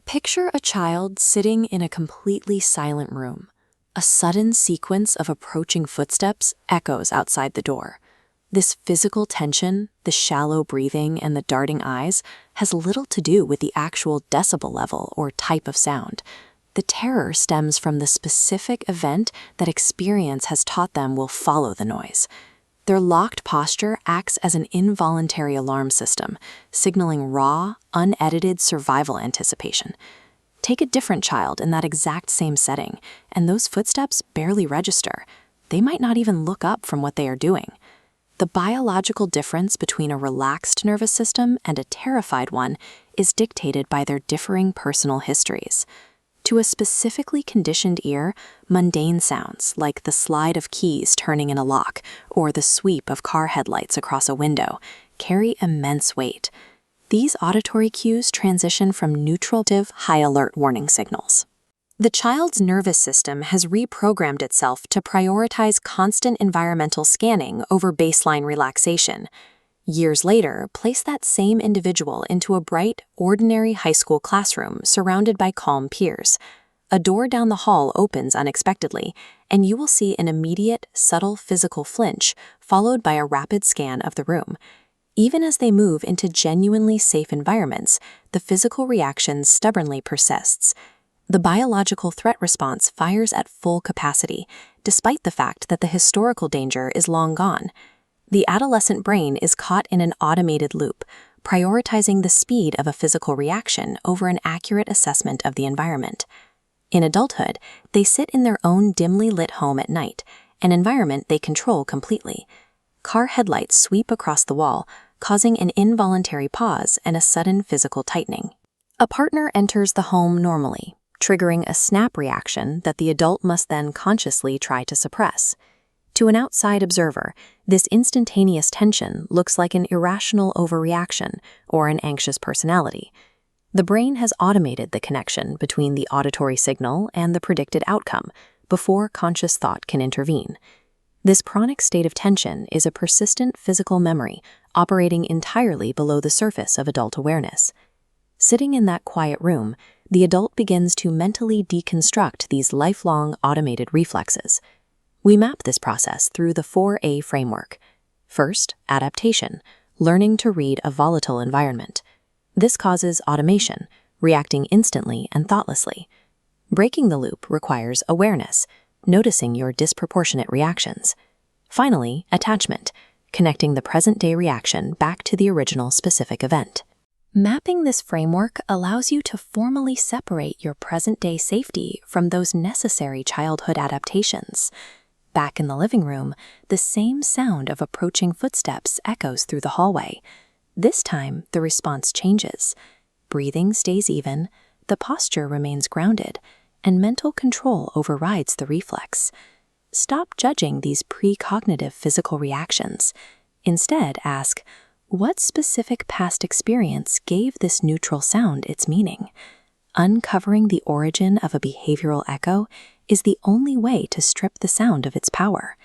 Picture a child sitting in a completely silent room. A sudden sequence of approaching footsteps echoes outside the door. This physical tension, the shallow breathing and the darting eyes, has little to do with the actual decibel level or type of sound. The terror stems from the specific event that experience has taught them will follow the noise. Their locked posture acts as an involuntary alarm system, signaling raw, unedited survival anticipation. Take a different child in that exact same setting, and those footsteps barely register. They might not even look up from what they are doing. The biological difference between a relaxed nervous system and a terrified one is dictated by their differing personal histories. To a specifically conditioned ear, mundane sounds like the slide of keys turning in a lock or the sweep of car headlights across a window carry immense weight. These auditory cues transition from neutral to high alert warning signals. The child's nervous system has reprogrammed itself to prioritize constant environmental scanning over baseline relaxation. Years later, place that same individual into a bright, ordinary high school classroom surrounded by calm peers. A door down the hall opens unexpectedly, and you will see an immediate, subtle physical flinch, followed by a rapid scan of the room. Even as they move into genuinely safe environments, the physical reaction stubbornly persists. The biological threat response fires at full capacity, despite the fact that the historical danger is long gone. The adolescent brain is caught in an automated loop, prioritizing the speed of a physical reaction over an accurate assessment of the environment. In adulthood, they sit in their own dimly lit home at night, an environment they control completely. Car headlights sweep across the wall, causing an involuntary pause and a sudden physical tightening. A partner enters the home normally, triggering a snap reaction that the adult must then consciously try to suppress. To an outside observer, this instantaneous tension looks like an irrational overreaction or an anxious personality. The brain has automated the connection between the auditory signal and the predicted outcome before conscious thought can intervene. This chronic state of tension is a persistent physical memory operating entirely below the surface of adult awareness. Sitting in that quiet room, the adult begins to mentally deconstruct these lifelong automated reflexes. We map this process through the 4A framework. First, adaptation, learning to read a volatile environment. This causes automation, reacting instantly and thoughtlessly. Breaking the loop requires awareness, noticing your disproportionate reactions. Finally, attachment, connecting the present-day reaction back to the original specific event. Mapping this framework allows you to formally separate your present-day safety from those necessary childhood adaptations. Back in the living room, the same sound of approaching footsteps echoes through the hallway. This time, the response changes. Breathing stays even, the posture remains grounded, and mental control overrides the reflex. Stop judging these precognitive physical reactions. Instead, ask, what specific past experience gave this neutral sound its meaning? Uncovering the origin of a behavioral echo is the only way to strip the sound of its power.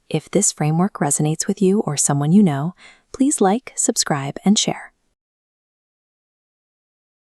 If this framework resonates with you or someone you know, please like, subscribe, and share.